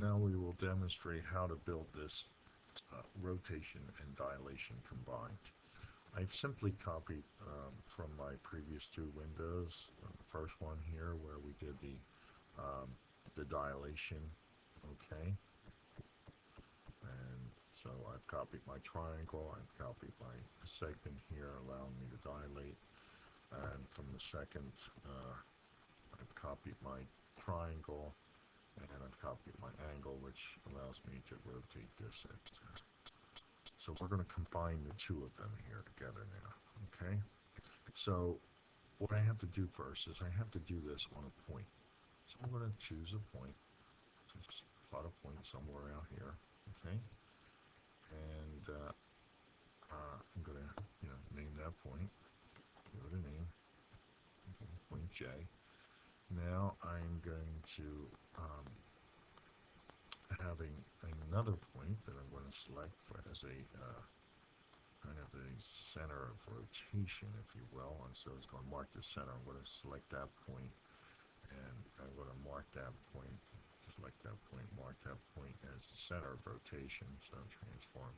Now we will demonstrate how to build this rotation and dilation combined. I've simply copied from my previous two windows, the first one here where we did the dilation, okay, and so I've copied my triangle, I've copied my segment here allowing me to dilate, and from the second I've copied my triangle, and I've copied my angle, which allows me to rotate this. So we're going to combine the two of them here together now, okay? So what I have to do first is I have to do this on a point. So I'm going to choose a point, just plot a point somewhere out here, okay? And I'm going to, name that point, give it a name, okay, point J. Now I'm going to having another point that I'm going to select as a kind of a center of rotation, if you will, and so it's going to mark the center. I'm going to select that point, and I'm going to mark that point, select that point, mark that point as the center of rotation, so transform,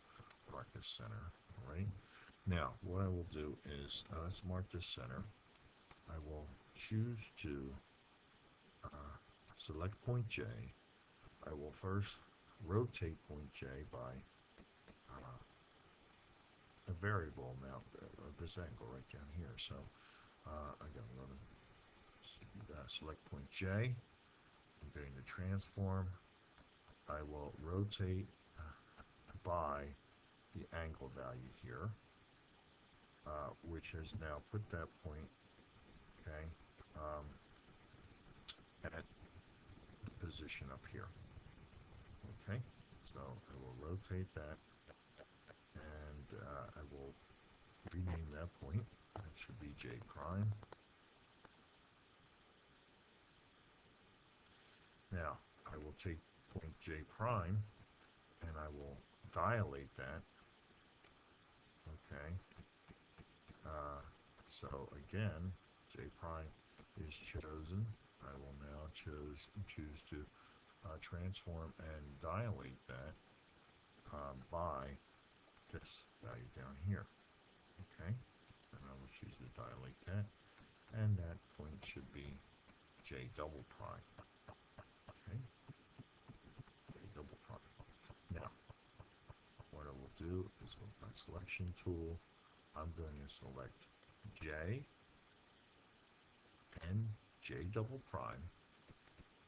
mark the center, all right? Now, what I will do is, let's mark this center. I will choose to select point J. I will first rotate point J by a variable amount of this angle right down here. So I'm going to select point J. I'm going to transform. I will rotate by the angle value here, which has now put that point, okay, at position up here. Okay, so I will rotate that, and I will rename that point. That should be J prime. Now I will take point J prime and I will dilate that. Okay, so again, J prime is chosen. I will now choose to transform and dilate that by this value down here. Okay, and I will choose to dilate that, and that point should be J double prime. Okay, J double prime. Now, what I will do is with my selection tool, I'm going to select J and J double prime.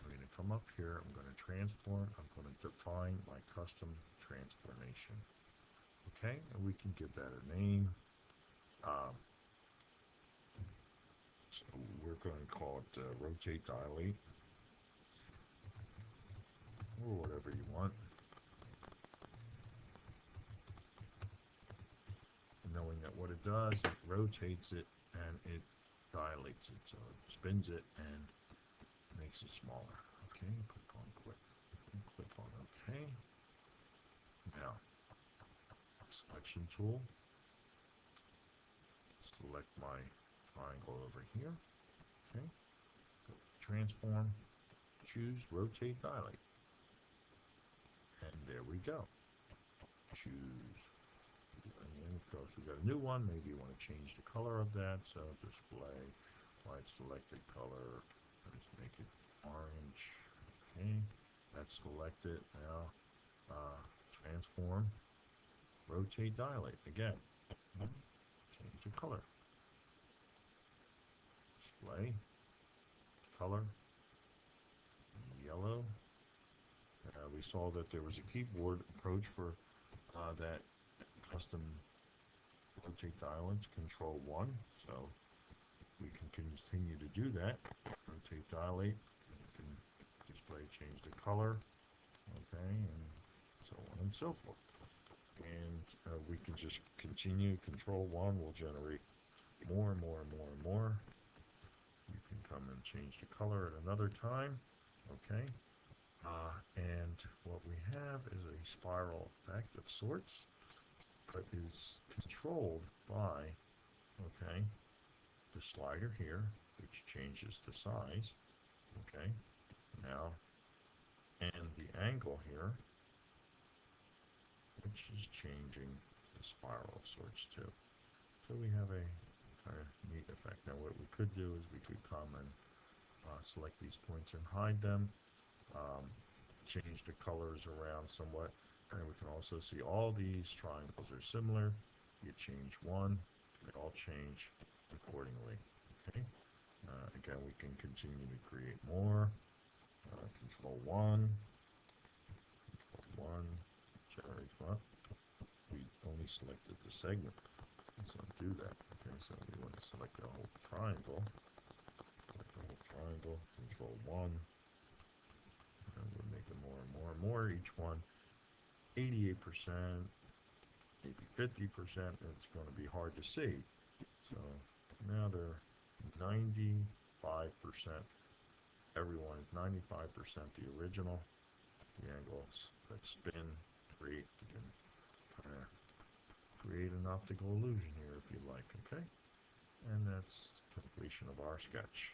I'm going to come up here, I'm going to transform, I'm going to define my custom transformation. Okay, and we can give that a name. So we're going to call it rotate dilate, or whatever you want. Knowing that what it does, it rotates it and it dilates it. So it spins it and makes it smaller. Okay, click on quit. Click on OK. Now, selection tool. Select my triangle over here. Okay, go to transform, choose rotate dilate, and there we go. Choose, and then of course we got a new one. Maybe you want to change the color of that. So display, my selected color. Let's make it orange. Okay, that's selected. Now transform, rotate dilate again. Change the color. Display, color, yellow. We saw that there was a keyboard approach for that custom rotate dilate, Control 1. So we can continue to do that. Rotate dilate. You can display, change the color. Okay, and so on and so forth. And we can just continue. Control 1 will generate more and more and more and more. You can come and change the color at another time. Okay. And what we have is a spiral effect of sorts, but is controlled by, okay, the slider here, which changes the size. Okay. Now and the angle here, which is changing the spiral of sorts too. So we have a kind of neat effect. Now what we could do is we could come and select these points and hide them, um, change the colors around somewhat, and we can also see all these triangles are similar. You change one, they all change accordingly. Okay. Again, we can continue to create more. Control 1, Control 1, generate, well, we only selected the segment, so do that. Okay, so we want to select the whole triangle, Control 1, and we'll make it more and more and more, each one 88%, maybe 50%, it's going to be hard to see. So now they're 95%, everyone is 95% the original. The angles that spin create, you can kind of create an optical illusion here if you like, okay? And that's completion of our sketch.